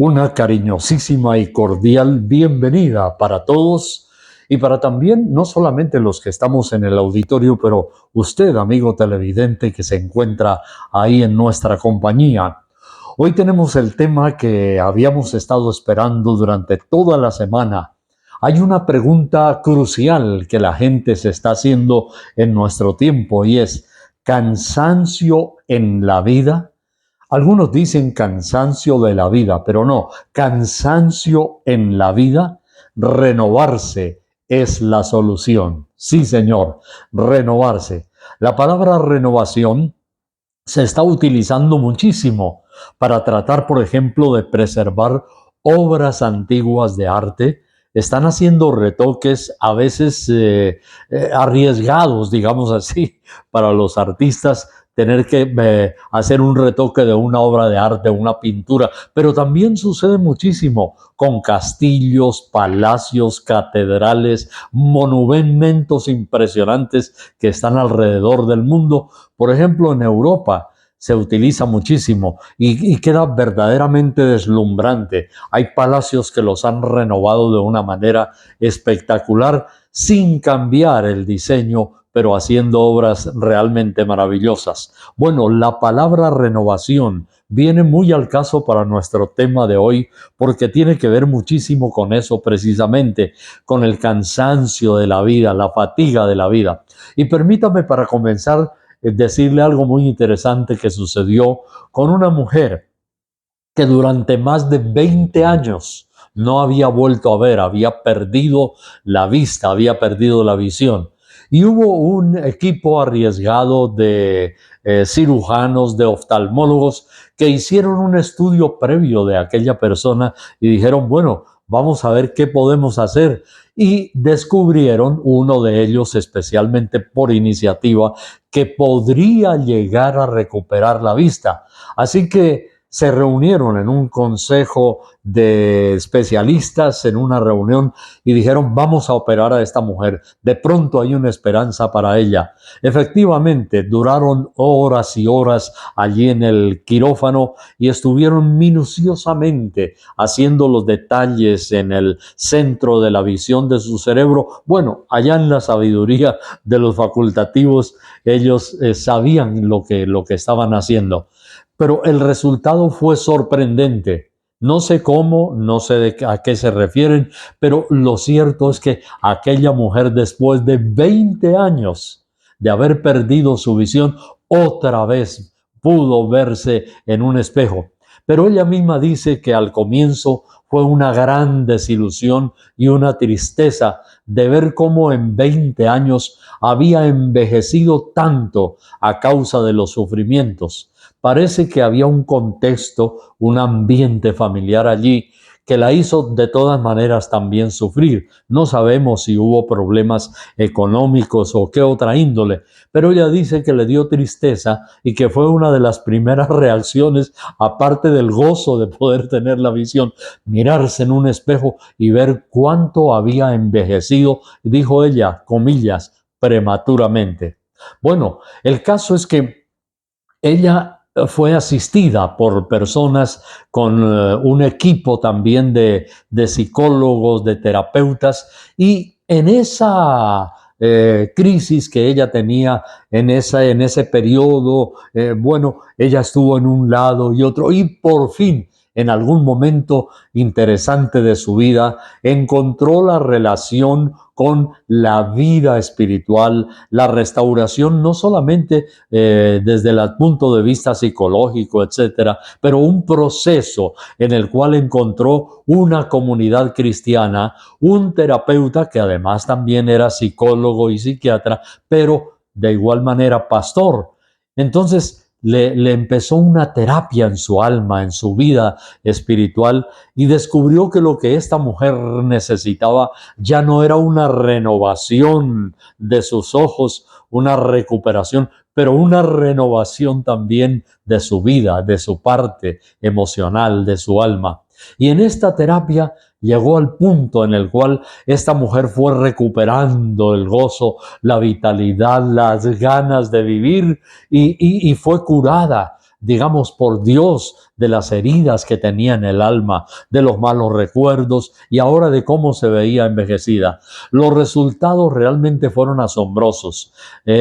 Una cariñosísima y cordial bienvenida para todos y para también no solamente los que estamos en el auditorio, pero usted, amigo televidente que se encuentra ahí en nuestra compañía. Hoy tenemos el tema que habíamos estado esperando durante toda la semana. Hay una pregunta crucial que la gente se está haciendo en nuestro tiempo y es: ¿cansancio en la vida? Algunos dicen cansancio de la vida, pero no, cansancio en la vida. Renovarse es la solución. Sí, señor, renovarse. La palabra renovación se está utilizando muchísimo para tratar, por ejemplo, de preservar obras antiguas de arte. Están haciendo retoques a veces arriesgados, digamos así, para los artistas tener que hacer un retoque de una obra de arte, una pintura, pero también sucede muchísimo con castillos, palacios, catedrales, monumentos impresionantes que están alrededor del mundo. Por ejemplo, en Europa se utiliza muchísimo y queda verdaderamente deslumbrante. Hay palacios que los han renovado de una manera espectacular sin cambiar el diseño, pero haciendo obras realmente maravillosas. Bueno, la palabra renovación viene muy al caso para nuestro tema de hoy, porque tiene que ver muchísimo con eso precisamente, con el cansancio de la vida, la fatiga de la vida. Y permítame para comenzar decirle algo muy interesante que sucedió con una mujer que durante más de 20 años no había vuelto a ver, había perdido la vista, había perdido la visión. Y hubo un equipo arriesgado de cirujanos, de oftalmólogos, que hicieron un estudio previo de aquella persona y dijeron, bueno, vamos a ver qué podemos hacer. Y descubrieron, uno de ellos especialmente por iniciativa, que podría llegar a recuperar la vista. Así que se reunieron en un consejo de especialistas, en una reunión, y dijeron, vamos a operar a esta mujer. De pronto hay una esperanza para ella. Efectivamente, duraron horas y horas allí en el quirófano y estuvieron minuciosamente haciendo los detalles en el centro de la visión de su cerebro. Bueno, allá en la sabiduría de los facultativos, ellos sabían lo que estaban haciendo. Pero el resultado fue sorprendente. No sé cómo, no sé a qué se refieren, pero lo cierto es que aquella mujer, después de 20 años de haber perdido su visión, otra vez pudo verse en un espejo. Pero ella misma dice que al comienzo fue una gran desilusión y una tristeza de ver cómo en 20 años había envejecido tanto a causa de los sufrimientos. Parece que había un contexto, un ambiente familiar allí que la hizo de todas maneras también sufrir. No sabemos si hubo problemas económicos o qué otra índole, pero ella dice que le dio tristeza y que fue una de las primeras reacciones, aparte del gozo de poder tener la visión, mirarse en un espejo y ver cuánto había envejecido, dijo ella, comillas, prematuramente. Bueno, el caso es que ella fue asistida por personas con un equipo también de psicólogos, de terapeutas, y en esa crisis que ella tenía en ese periodo, bueno, ella estuvo en un lado y otro, y por fin, en algún momento interesante de su vida, encontró la relación con la vida espiritual, la restauración, no solamente desde el punto de vista psicológico, etcétera, pero un proceso en el cual encontró una comunidad cristiana, un terapeuta que además también era psicólogo y psiquiatra, pero de igual manera pastor. Entonces le empezó una terapia en su alma, en su vida espiritual, y descubrió que lo que esta mujer necesitaba ya no era una renovación de sus ojos, una recuperación, pero una renovación también de su vida, de su parte emocional, de su alma. Y en esta terapia llegó al punto en el cual esta mujer fue recuperando el gozo, la vitalidad, las ganas de vivir y fue curada digamos, por Dios, de las heridas que tenía en el alma, de los malos recuerdos y ahora de cómo se veía envejecida. Los resultados realmente fueron asombrosos.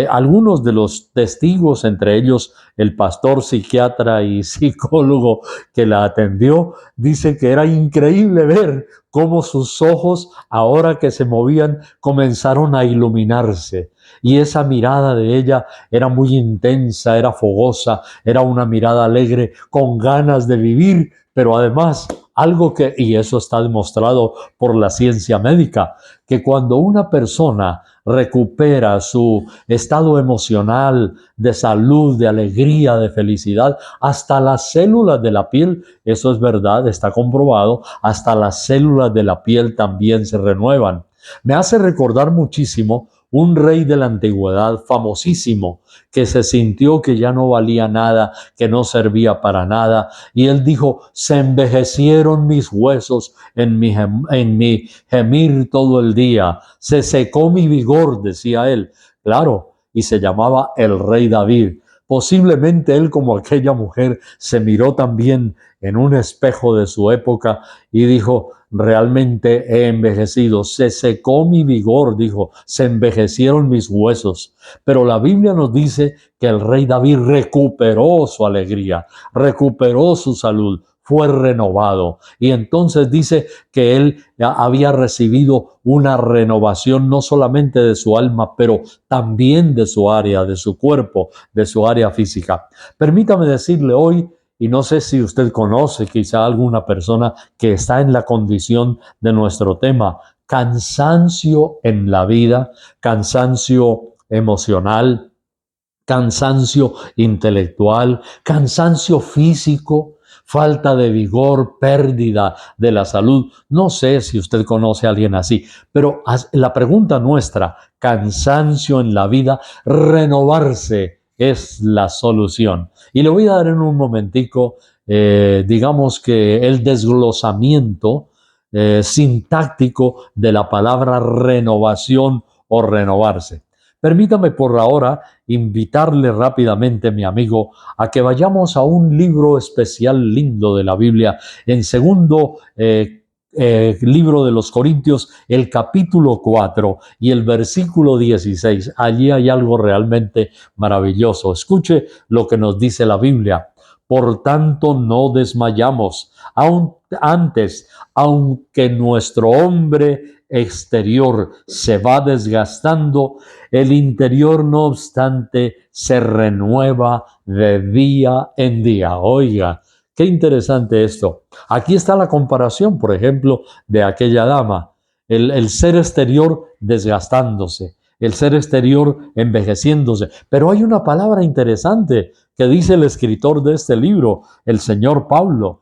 Algunos de los testigos, entre ellos el pastor psiquiatra y psicólogo que la atendió, dice que era increíble ver cómo sus ojos, ahora que se movían, comenzaron a iluminarse. Y esa mirada de ella era muy intensa, era fogosa, era una mirada alegre, con ganas de vivir, pero además algo que, y eso está demostrado por la ciencia médica, que cuando una persona recupera su estado emocional, de salud, de alegría, de felicidad, hasta las células de la piel, eso es verdad, está comprobado, hasta las células de la piel también se renuevan. Me hace recordar muchísimo un rey de la antigüedad famosísimo que se sintió que ya no valía nada, que no servía para nada, y él dijo: se envejecieron mis huesos en mi gemir todo el día, se secó mi vigor, decía él. Claro, y se llamaba el rey David. Posiblemente él, como aquella mujer, se miró también en un espejo de su época y dijo: realmente he envejecido, se secó mi vigor, dijo, se envejecieron mis huesos. Pero la Biblia nos dice que el rey David recuperó su alegría, recuperó su salud, fue renovado. Y entonces dice que él había recibido una renovación no solamente de su alma, pero también de su área, de su cuerpo, de su área física. Permítame decirle hoy, y no sé si usted conoce quizá alguna persona que está en la condición de nuestro tema: cansancio en la vida, cansancio emocional, cansancio intelectual, cansancio físico, falta de vigor, pérdida de la salud. No sé si usted conoce a alguien así, pero la pregunta nuestra: cansancio en la vida, renovarse es la solución. Y le voy a dar en un momentico, digamos que el desglosamiento sintáctico de la palabra renovación o renovarse. Permítame por ahora invitarle rápidamente, mi amigo, a que vayamos a un libro especial lindo de la Biblia, en segundo libro de los Corintios, el capítulo 4 y el versículo 16. Allí hay algo realmente maravilloso. Escuche lo que nos dice la Biblia. Por tanto, no desmayamos. Antes, aunque nuestro hombre exterior se va desgastando, el interior, no obstante, se renueva de día en día. Oiga, qué interesante esto. Aquí está la comparación, por ejemplo, de aquella dama. El ser exterior desgastándose, el ser exterior envejeciéndose. Pero hay una palabra interesante que dice el escritor de este libro, el señor Pablo.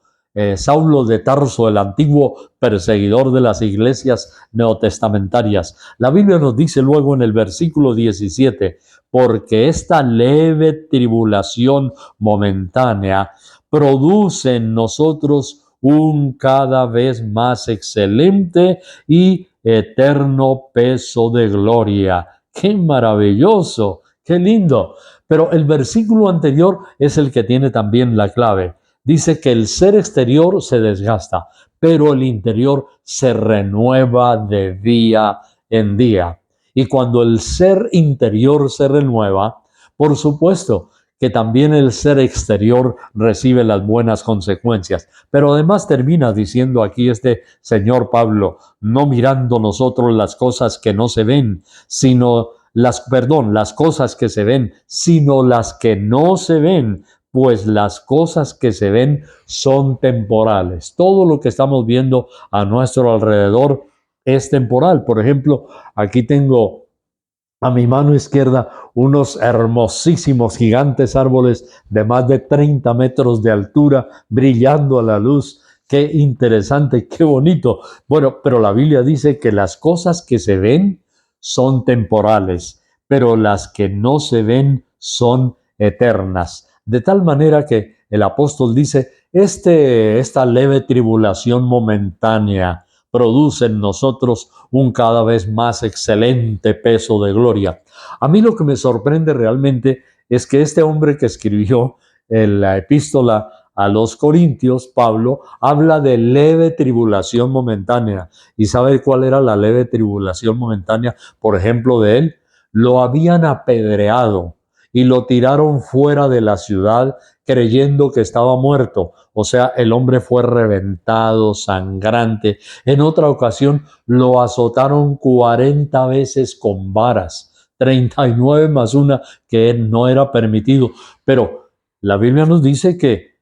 Saulo de Tarso, el antiguo perseguidor de las iglesias neotestamentarias. La Biblia nos dice luego en el versículo 17: porque esta leve tribulación momentánea produce en nosotros un cada vez más excelente y eterno peso de gloria. ¡Qué maravilloso! ¡Qué lindo! Pero el versículo anterior es el que tiene también la clave. Dice que el ser exterior se desgasta, pero el interior se renueva de día en día. Y cuando el ser interior se renueva, por supuesto que también el ser exterior recibe las buenas consecuencias. Pero además termina diciendo aquí este señor Pablo: no mirando nosotros las cosas que no se ven, sino las cosas que se ven, sino las que no se ven, pues las cosas que se ven son temporales. Todo lo que estamos viendo a nuestro alrededor es temporal. Por ejemplo, aquí tengo a mi mano izquierda unos hermosísimos gigantes árboles de más de 30 metros de altura, brillando a la luz. Qué interesante, qué bonito. Bueno, pero la Biblia dice que las cosas que se ven son temporales, pero las que no se ven son eternas. De tal manera que el apóstol dice: esta leve tribulación momentánea produce en nosotros un cada vez más excelente peso de gloria. A mí lo que me sorprende realmente es que este hombre que escribió en la epístola a los Corintios, Pablo habla de leve tribulación momentánea. ¿Y sabe cuál era la leve tribulación momentánea? Por ejemplo, de él, lo habían apedreado y lo tiraron fuera de la ciudad creyendo que estaba muerto. O sea, el hombre fue reventado, sangrante. En otra ocasión lo azotaron 40 veces con varas, 39 más una que no era permitido. Pero la Biblia nos dice que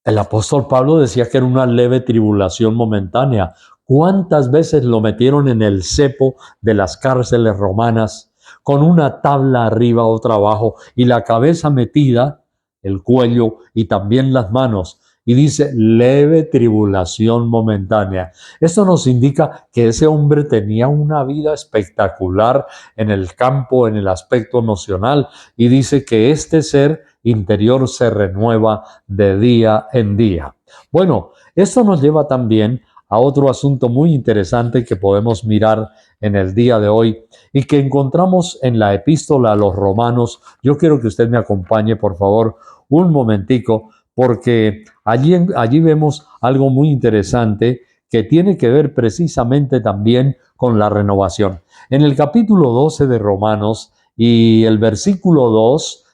el apóstol Pablo decía que era una leve tribulación momentánea. ¿Cuántas veces lo metieron en el cepo de las cárceles romanas con una tabla arriba, otra abajo y la cabeza metida, el cuello y también las manos? Y dice leve tribulación momentánea. Esto nos indica que ese hombre tenía una vida espectacular en el campo, en el aspecto emocional, y dice que este ser interior se renueva de día en día. Bueno, esto nos lleva también a otro asunto muy interesante que podemos mirar en el día de hoy y que encontramos en la epístola a los Romanos. Yo quiero que usted me acompañe, por favor, un momentico, porque allí vemos algo muy interesante que tiene que ver precisamente también con la renovación. En el capítulo 12 de Romanos y el versículo 2,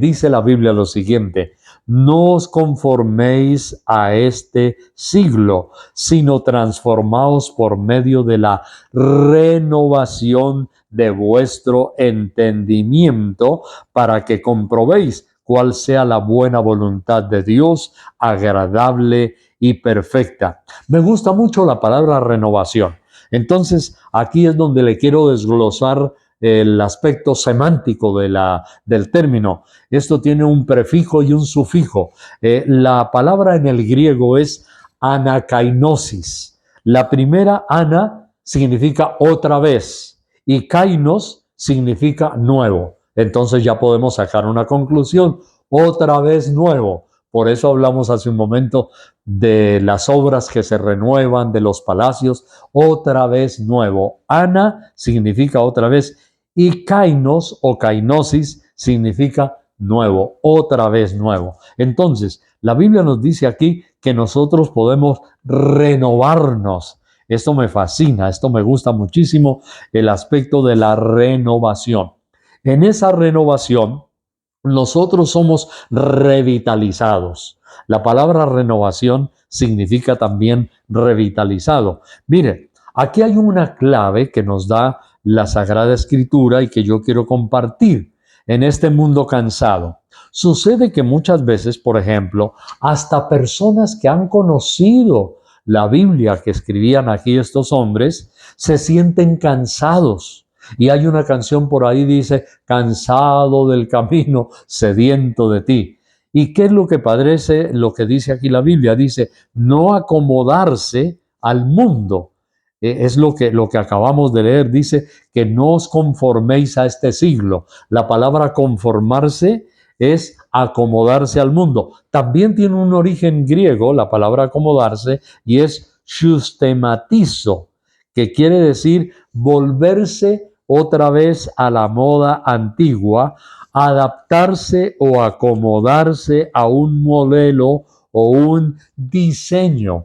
dice la Biblia lo siguiente: no os conforméis a este siglo, sino transformaos por medio de la renovación de vuestro entendimiento, para que comprobéis cuál sea la buena voluntad de Dios, agradable y perfecta. Me gusta mucho la palabra renovación. Entonces, aquí es donde le quiero desglosar el aspecto semántico del término. Esto tiene un prefijo y un sufijo. La palabra en el griego es anakainosis. La primera, ana, significa otra vez, y kainos significa nuevo. Entonces ya podemos sacar una conclusión: otra vez nuevo. Por eso hablamos hace un momento de las obras que se renuevan, de los palacios. Otra vez nuevo. Ana significa otra vez, y kainos o kainosis significa nuevo, otra vez nuevo. Entonces, la Biblia nos dice aquí que nosotros podemos renovarnos. Esto me fascina, esto me gusta muchísimo, el aspecto de la renovación. En esa renovación, nosotros somos revitalizados. La palabra renovación significa también revitalizado. Mire, aquí hay una clave que nos da la Sagrada Escritura y que yo quiero compartir en este mundo cansado. Sucede que muchas veces, por ejemplo, hasta personas que han conocido la Biblia que escribían aquí estos hombres, se sienten cansados. Y hay una canción por ahí, dice: cansado del camino, sediento de ti. ¿Y qué es lo que padece, lo que dice aquí la Biblia? Dice, no acomodarse al mundo. Es lo que acabamos de leer. Dice que no os conforméis a este siglo. La palabra conformarse es acomodarse al mundo. También tiene un origen griego, la palabra acomodarse, y es systematizo, que quiere decir volverse otra vez a la moda antigua, adaptarse o acomodarse a un modelo o un diseño.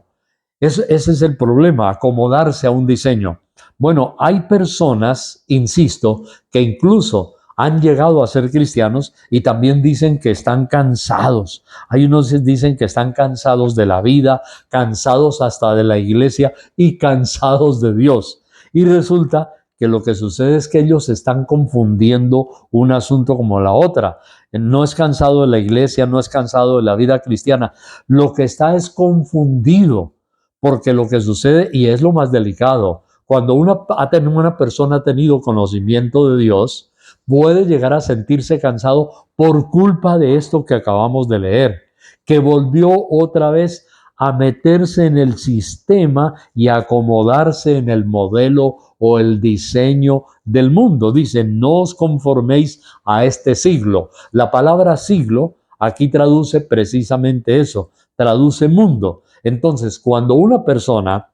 Ese es el problema, acomodarse a un diseño. Bueno, hay personas, insisto, que incluso han llegado a ser cristianos y también dicen que están cansados. Hay unos que dicen que están cansados de la vida, cansados hasta de la iglesia y cansados de Dios. Y resulta que lo que sucede es que ellos están confundiendo un asunto como la otra. No es cansado de la iglesia, no es cansado de la vida cristiana. Lo que está es confundido. Porque lo que sucede, y es lo más delicado, cuando una persona ha tenido conocimiento de Dios, puede llegar a sentirse cansado por culpa de esto que acabamos de leer, que volvió otra vez a meterse en el sistema y a acomodarse en el modelo o el diseño del mundo. Dice, no os conforméis a este siglo. La palabra siglo aquí traduce precisamente eso, traduce mundo. Entonces, cuando una persona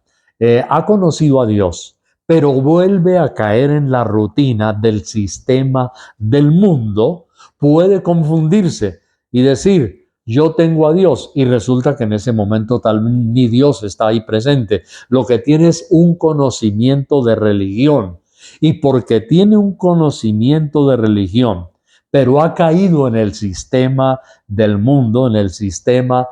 ha conocido a Dios, pero vuelve a caer en la rutina del sistema del mundo, puede confundirse y decir, yo tengo a Dios y resulta que en ese momento tal ni Dios está ahí presente. Lo que tiene es un conocimiento de religión. Y porque tiene un conocimiento de religión, pero ha caído en el sistema del mundo, en el sistema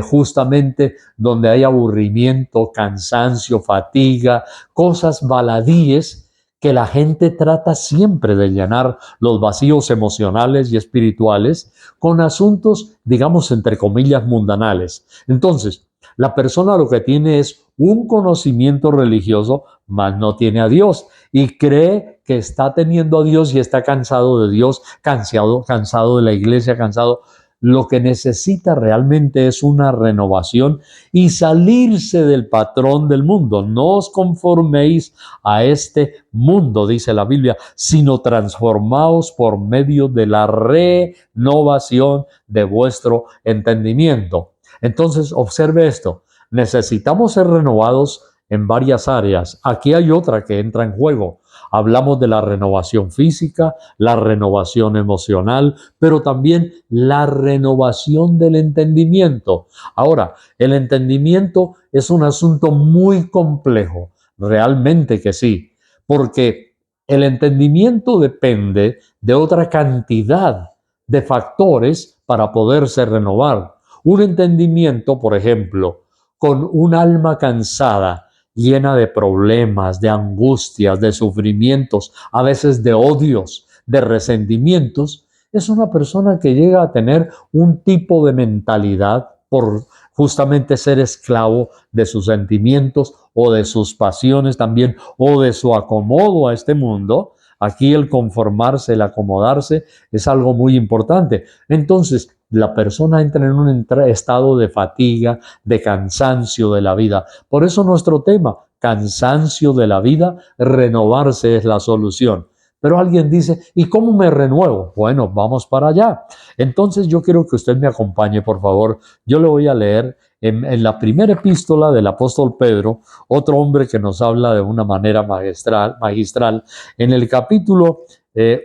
justamente donde hay aburrimiento, cansancio, fatiga, cosas baladíes que la gente trata siempre de llenar los vacíos emocionales y espirituales con asuntos, digamos, entre comillas, mundanales. Entonces, la persona lo que tiene es un conocimiento religioso, mas no tiene a Dios y cree que está teniendo a Dios y está cansado de Dios, cansado de la iglesia, cansado. Lo que necesita realmente es una renovación y salirse del patrón del mundo. No os conforméis a este mundo, dice la Biblia, sino transformaos por medio de la renovación de vuestro entendimiento. Entonces, observe esto. Necesitamos ser renovados en varias áreas. Aquí hay otra que entra en juego. Hablamos de la renovación física, la renovación emocional, pero también la renovación del entendimiento. Ahora, el entendimiento es un asunto muy complejo, realmente que sí, porque el entendimiento depende de otra cantidad de factores para poderse renovar. Un entendimiento, por ejemplo, con un alma cansada, llena de problemas, de angustias, de sufrimientos, a veces de odios, de resentimientos, es una persona que llega a tener un tipo de mentalidad por justamente ser esclavo de sus sentimientos o de sus pasiones también, o de su acomodo a este mundo. Aquí el conformarse, el acomodarse es algo muy importante. Entonces, la persona entra en un estado de fatiga, de cansancio de la vida. Por eso nuestro tema, cansancio de la vida, renovarse es la solución. Pero alguien dice, ¿y cómo me renuevo? Bueno, vamos para allá. Entonces yo quiero que usted me acompañe, por favor. Yo le voy a leer en la primera epístola del apóstol Pedro, otro hombre que nos habla de una manera magistral. En el capítulo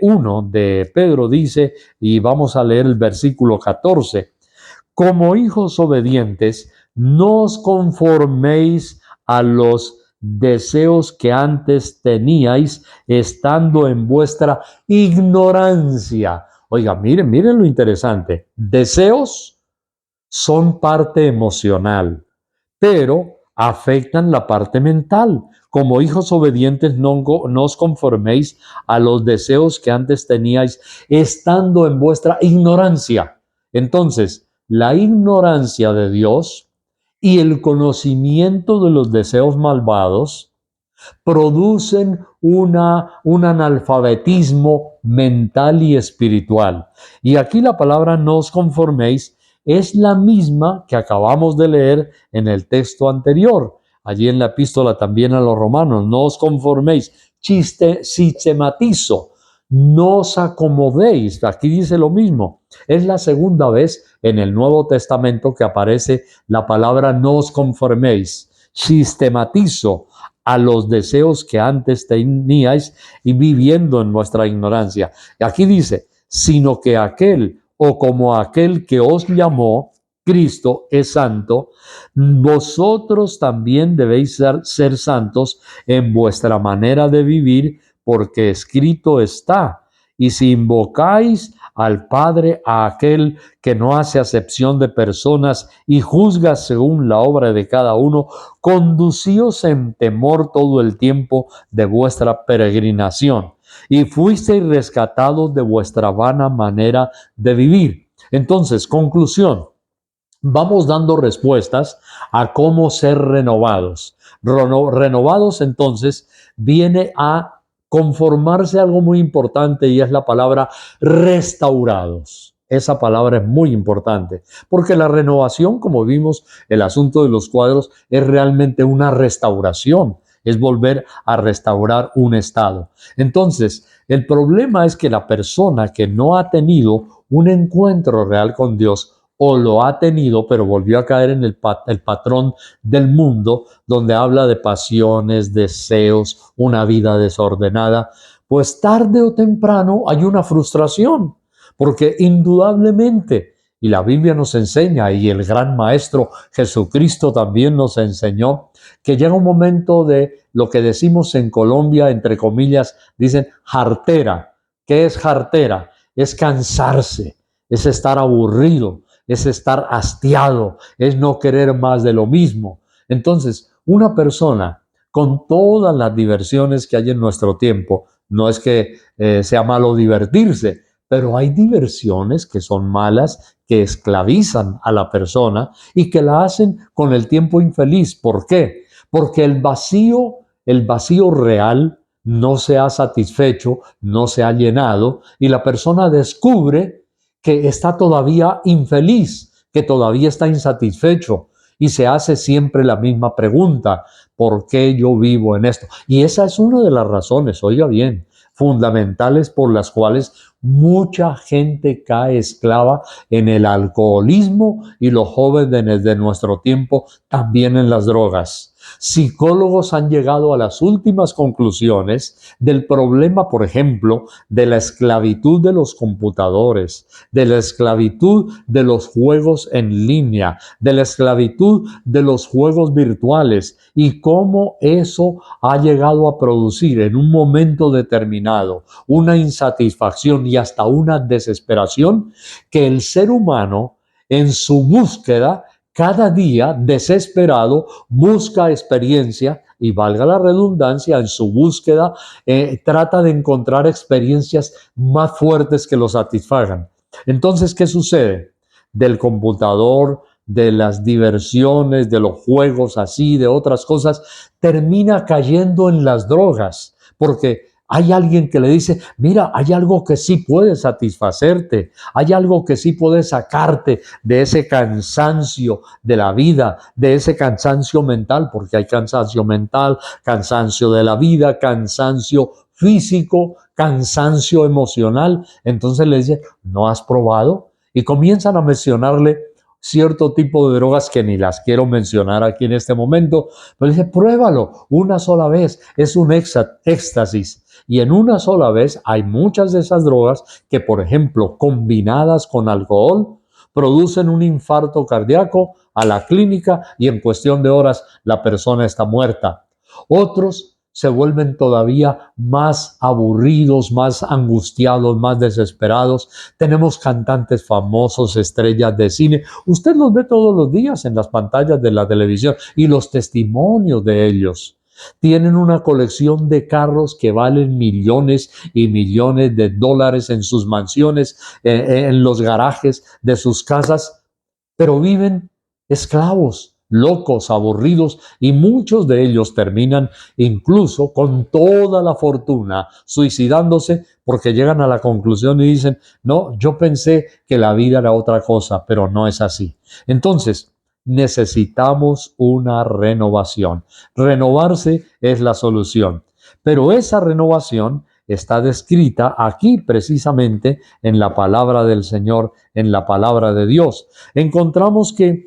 1 de Pedro dice, y vamos a leer el versículo 14, como hijos obedientes, no os conforméis a los deseos que antes teníais estando en vuestra ignorancia. Oiga, miren lo interesante. Deseos son parte emocional, pero afectan la parte mental. Como hijos obedientes, no os conforméis a los deseos que antes teníais estando en vuestra ignorancia. Entonces, la ignorancia de Dios y el conocimiento de los deseos malvados producen un analfabetismo mental y espiritual. Y aquí la palabra no os conforméis es la misma que acabamos de leer en el texto anterior, allí en la epístola también a los romanos. No os conforméis, sistematizo, no os acomodéis. Aquí dice lo mismo. Es la segunda vez en el Nuevo Testamento que aparece la palabra no os conforméis. Sistematizo a los deseos que antes teníais y viviendo en vuestra ignorancia. Y aquí dice, sino que aquel o como aquel que os llamó, Cristo es santo, vosotros también debéis ser santos en vuestra manera de vivir, porque escrito está. Y si invocáis al Padre, a aquel que no hace acepción de personas y juzga según la obra de cada uno, conducíos en temor todo el tiempo de vuestra peregrinación y fuisteis rescatados de vuestra vana manera de vivir. Entonces, conclusión, vamos dando respuestas a cómo ser renovados. Renovados, entonces, viene a conformarse algo muy importante y es la palabra restaurados. Esa palabra es muy importante, porque la renovación, como vimos, el asunto de los cuadros, es realmente una restauración, es volver a restaurar un estado. Entonces, el problema es que la persona que no ha tenido un encuentro real con Dios, o lo ha tenido, pero volvió a caer en el patrón del mundo, donde habla de pasiones, deseos, una vida desordenada, pues tarde o temprano hay una frustración, porque indudablemente Y la Biblia nos enseña, y el gran maestro Jesucristo también nos enseñó, que llega un momento de lo que decimos en Colombia, entre comillas, dicen jartera. ¿Qué es jartera? Es cansarse, es estar aburrido, es estar hastiado, es no querer más de lo mismo. Entonces, una persona con todas las diversiones que hay en nuestro tiempo, no es que sea malo divertirse, pero hay diversiones que son malas, que esclavizan a la persona y que la hacen con el tiempo infeliz. ¿Por qué? Porque el vacío real no se ha satisfecho, no se ha llenado y la persona descubre que está todavía infeliz, que todavía está insatisfecho y se hace siempre la misma pregunta: ¿por qué yo vivo en esto? Y esa es una de las razones, oiga bien, fundamentales por las cuales mucha gente cae esclava en el alcoholismo y los jóvenes de nuestro tiempo también en las drogas. Psicólogos han llegado a las últimas conclusiones del problema, por ejemplo, de la esclavitud de los computadores, de la esclavitud de los juegos en línea, de la esclavitud de los juegos virtuales y cómo eso ha llegado a producir en un momento determinado una insatisfacción y hasta una desesperación que el ser humano en su búsqueda cada día desesperado busca experiencia y valga la redundancia, en su búsqueda trata de encontrar experiencias más fuertes que lo satisfagan. Entonces, ¿qué sucede? Del computador, de las diversiones, de los juegos así, de otras cosas, termina cayendo en las drogas, porque hay alguien que le dice: mira, hay algo que sí puede satisfacerte, hay algo que sí puede sacarte de ese cansancio de la vida, de ese cansancio mental, porque hay cansancio mental, cansancio de la vida, cansancio físico, cansancio emocional. Entonces le dice: ¿no has probado? Y comienzan a mencionarle cierto tipo de drogas que ni las quiero mencionar aquí en este momento, pero dice: pruébalo una sola vez, es un éxtasis. Y en una sola vez hay muchas de esas drogas que, por ejemplo, combinadas con alcohol, producen un infarto cardíaco, a la clínica y en cuestión de horas la persona está muerta. Otros se vuelven todavía más aburridos, más angustiados, más desesperados. Tenemos cantantes famosos, estrellas de cine. Usted los ve todos los días en las pantallas de la televisión y los testimonios de ellos. Tienen una colección de carros que valen millones y millones de dólares en sus mansiones, en los garajes de sus casas, pero viven esclavos, locos, aburridos, y muchos de ellos terminan incluso con toda la fortuna suicidándose porque llegan a la conclusión y dicen: no, yo pensé que la vida era otra cosa, pero no es así. Entonces, necesitamos una renovación. Renovarse es la solución, pero esa renovación está descrita aquí precisamente en la palabra del Señor, en la palabra de Dios. Encontramos que,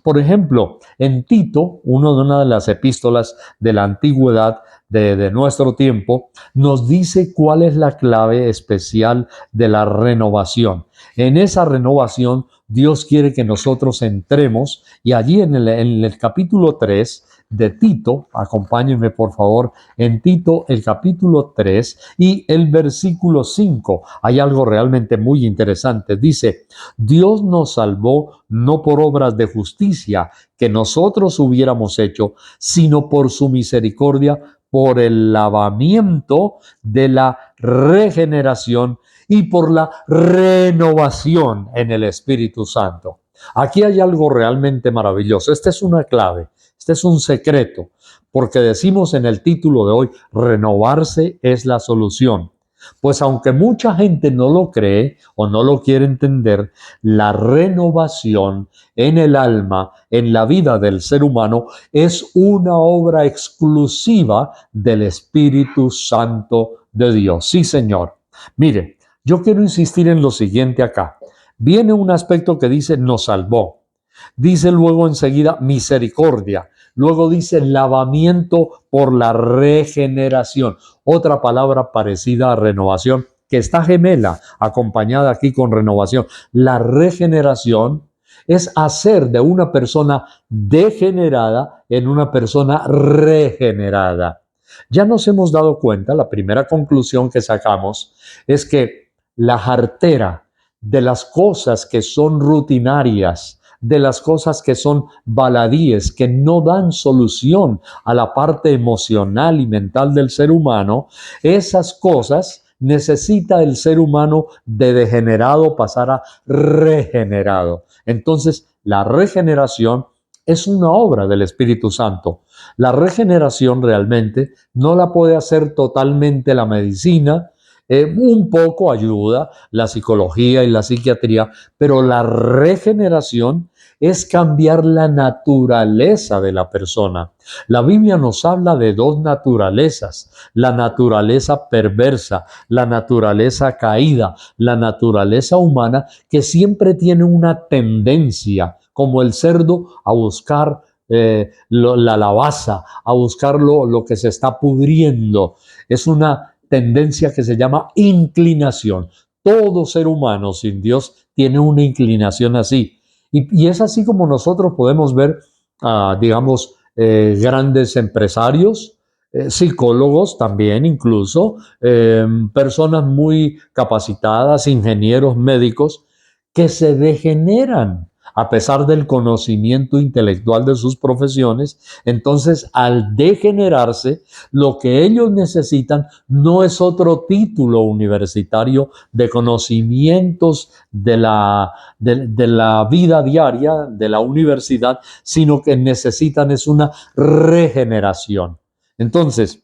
por ejemplo, en Tito, una de las epístolas de la antigüedad de nuestro tiempo, nos dice cuál es la clave especial de la renovación. En esa renovación, Dios quiere que nosotros entremos, y allí en el capítulo 3 de Tito, acompáñenme por favor, en Tito el capítulo 3 y el versículo 5, hay algo realmente muy interesante. Dice: Dios nos salvó no por obras de justicia que nosotros hubiéramos hecho, sino por su misericordia, por el lavamiento de la regeneración y por la renovación en el Espíritu Santo. Aquí hay algo realmente maravilloso. Esta es una clave, este es un secreto, porque decimos en el título de hoy: renovarse es la solución. Pues aunque mucha gente no lo cree o no lo quiere entender, la renovación en el alma, en la vida del ser humano, es una obra exclusiva del Espíritu Santo de Dios. Sí, Señor. Mire, yo quiero insistir en lo siguiente acá. Viene un aspecto que dice: nos salvó. Dice luego enseguida misericordia. Luego dice lavamiento por la regeneración. Otra palabra parecida a renovación, que está gemela, acompañada aquí con renovación. La regeneración es hacer de una persona degenerada en una persona regenerada. Ya nos hemos dado cuenta, la primera conclusión que sacamos es que la jartera de las cosas que son rutinarias, de las cosas que son baladíes, que no dan solución a la parte emocional y mental del ser humano, esas cosas necesita el ser humano de degenerado pasar a regenerado. Entonces, la regeneración es una obra del Espíritu Santo. La regeneración realmente no la puede hacer totalmente la medicina, un poco ayuda la psicología y la psiquiatría, pero la regeneración es cambiar la naturaleza de la persona. La Biblia nos habla de dos naturalezas: la naturaleza perversa, la naturaleza caída, la naturaleza humana, que siempre tiene una tendencia, como el cerdo, a buscar la lavaza, a buscar lo que se está pudriendo. Es una tendencia que se llama inclinación. Todo ser humano sin Dios tiene una inclinación así. Y es así como nosotros podemos ver, digamos, grandes empresarios, psicólogos también incluso, personas muy capacitadas, ingenieros médicos, que se degeneran a pesar del conocimiento intelectual de sus profesiones. Entonces, al degenerarse, lo que ellos necesitan no es otro título universitario de conocimientos de la vida diaria, de la universidad, sino que necesitan es una regeneración. Entonces,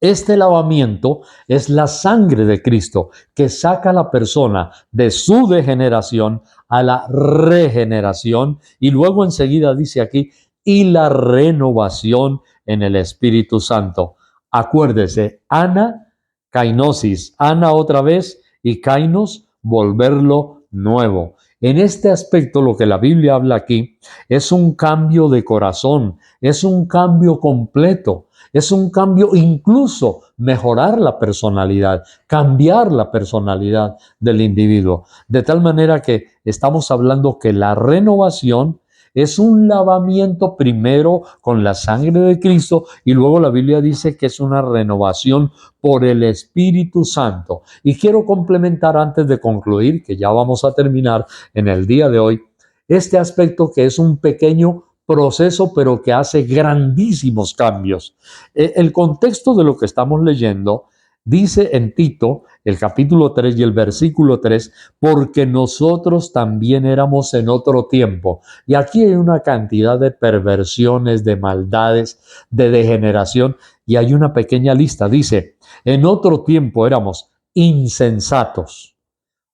este lavamiento es la sangre de Cristo que saca a la persona de su degeneración a la regeneración, y luego enseguida dice aquí, y la renovación en el Espíritu Santo. Acuérdese, ana, kainosis, ana otra vez y kainos, volverlo nuevo. En este aspecto, lo que la Biblia habla aquí es un cambio de corazón, es un cambio completo. Es un cambio, incluso mejorar la personalidad, cambiar la personalidad del individuo. De tal manera que estamos hablando que la renovación es un lavamiento primero con la sangre de Cristo, y luego la Biblia dice que es una renovación por el Espíritu Santo. Y quiero complementar antes de concluir, que ya vamos a terminar en el día de hoy, este aspecto que es un pequeño proceso, pero que hace grandísimos cambios. El contexto de lo que estamos leyendo dice en Tito, el capítulo 3 y el versículo 3, porque nosotros también éramos en otro tiempo. Y aquí hay una cantidad de perversiones, de maldades, de degeneración, y hay una pequeña lista. Dice, en otro tiempo éramos insensatos,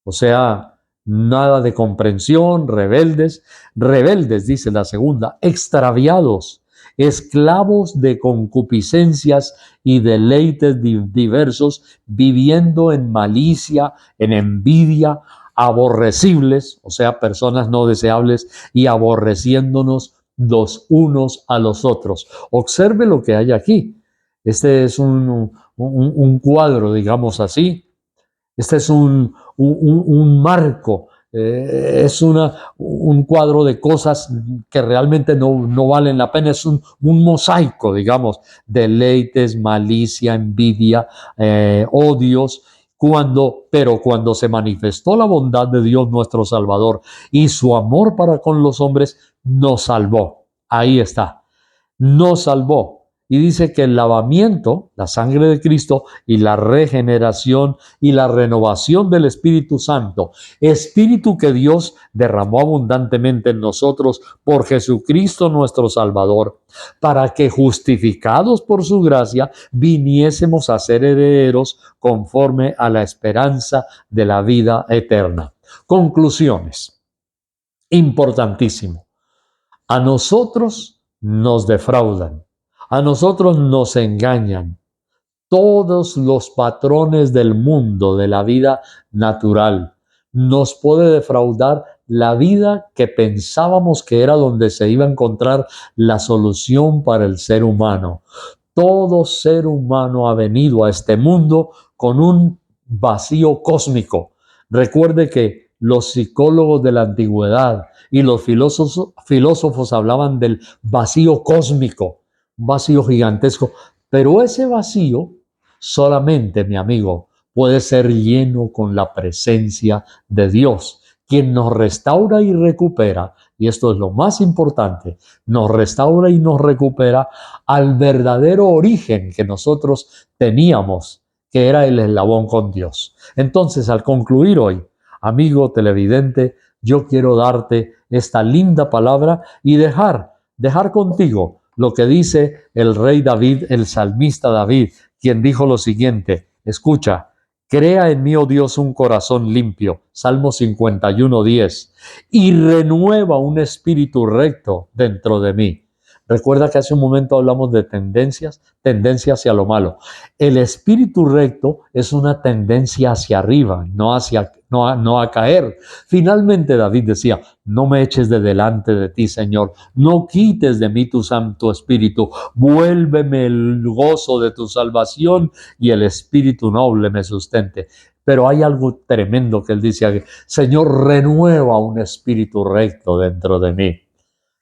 o sea, nada de comprensión, rebeldes, dice la segunda, extraviados, esclavos de concupiscencias y deleites diversos, viviendo en malicia, en envidia, aborrecibles, o sea, personas no deseables, y aborreciéndonos los unos a los otros. Observe lo que hay aquí. Este es un cuadro, digamos así. Este es un marco, es un cuadro de cosas que realmente no valen la pena. Es un mosaico, digamos, deleites, malicia, envidia, odios. Pero cuando se manifestó la bondad de Dios nuestro Salvador y su amor para con los hombres, nos salvó. Ahí está, nos salvó. Y dice que el lavamiento, la sangre de Cristo, y la regeneración y la renovación del Espíritu Santo, Espíritu que Dios derramó abundantemente en nosotros por Jesucristo nuestro Salvador, para que justificados por su gracia viniésemos a ser herederos conforme a la esperanza de la vida eterna. Conclusiones. Importantísimo. A nosotros nos defraudan, a nosotros nos engañan. Todos los patrones del mundo, de la vida natural, nos puede defraudar la vida que pensábamos que era donde se iba a encontrar la solución para el ser humano. Todo ser humano ha venido a este mundo con un vacío cósmico. Recuerde que los psicólogos de la antigüedad y los filósofos hablaban del vacío cósmico, un vacío gigantesco, pero ese vacío solamente, mi amigo, puede ser lleno con la presencia de Dios, quien nos restaura y recupera, y esto es lo más importante, nos restaura y nos recupera al verdadero origen que nosotros teníamos, que era el eslabón con Dios. Entonces, al concluir hoy, amigo televidente, yo quiero darte esta linda palabra y dejar contigo lo que dice el rey David, el salmista David, quien dijo lo siguiente: escucha, crea en mí, oh Dios, un corazón limpio, Salmo 51:10, y renueva un espíritu recto dentro de mí. Recuerda que hace un momento hablamos de tendencia hacia lo malo. El espíritu recto es una tendencia hacia arriba, no a caer. Finalmente David decía: no me eches de delante de ti, Señor, no quites de mí tu Santo Espíritu, vuélveme el gozo de tu salvación y el espíritu noble me sustente. Pero hay algo tremendo que él dice: Señor, renueva un espíritu recto dentro de mí.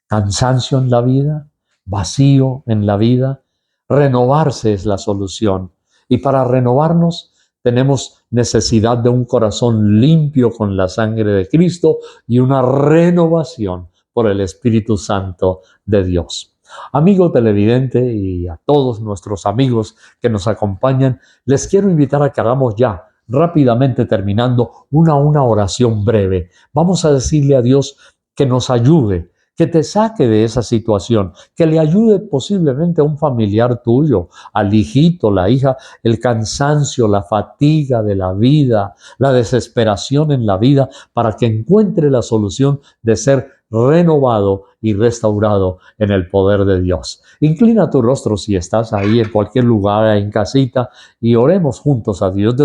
Cansancio en la vida, vacío en la vida, renovarse es la solución. Y para renovarnos tenemos necesidad de un corazón limpio con la sangre de Cristo y una renovación por el Espíritu Santo de Dios. Amigo televidente y a todos nuestros amigos que nos acompañan, les quiero invitar a que hagamos ya, rápidamente terminando, una oración breve. Vamos a decirle a Dios que nos ayude, que te saque de esa situación, que le ayude posiblemente a un familiar tuyo, al hijito, la hija, el cansancio, la fatiga de la vida, la desesperación en la vida, para que encuentre la solución de ser renovado y restaurado en el poder de Dios. Inclina tu rostro si estás ahí en cualquier lugar, en casita, y oremos juntos a Dios.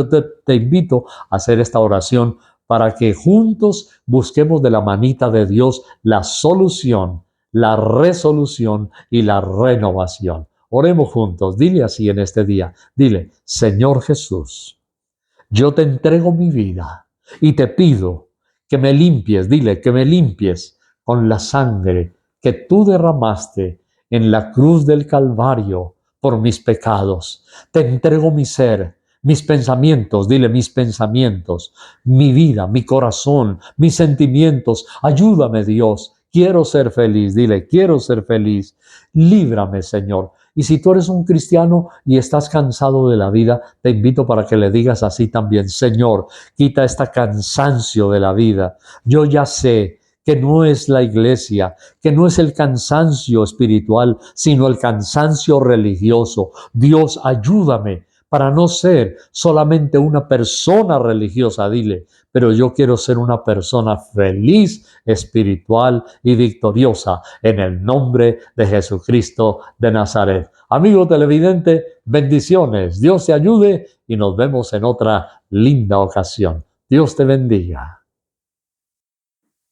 Te invito a hacer esta oración para que juntos busquemos de la manita de Dios la solución, la resolución y la renovación. Oremos juntos. Dile así en este día. Dile: Señor Jesús, yo te entrego mi vida y te pido que me limpies. Dile: que me limpies con la sangre que tú derramaste en la cruz del Calvario por mis pecados. Te entrego mi ser, mis pensamientos, dile: mis pensamientos, mi vida, mi corazón, mis sentimientos. Ayúdame, Dios. Quiero ser feliz, dile: quiero ser feliz. Líbrame, Señor. Y si tú eres un cristiano y estás cansado de la vida, te invito para que le digas así también: Señor, quita este cansancio de la vida. Yo ya sé que no es la iglesia, que no es el cansancio espiritual, sino el cansancio religioso. Dios, ayúdame para no ser solamente una persona religiosa, dile, pero yo quiero ser una persona feliz, espiritual y victoriosa en el nombre de Jesucristo de Nazaret. Amigo televidente, bendiciones, Dios te ayude y nos vemos en otra linda ocasión. Dios te bendiga.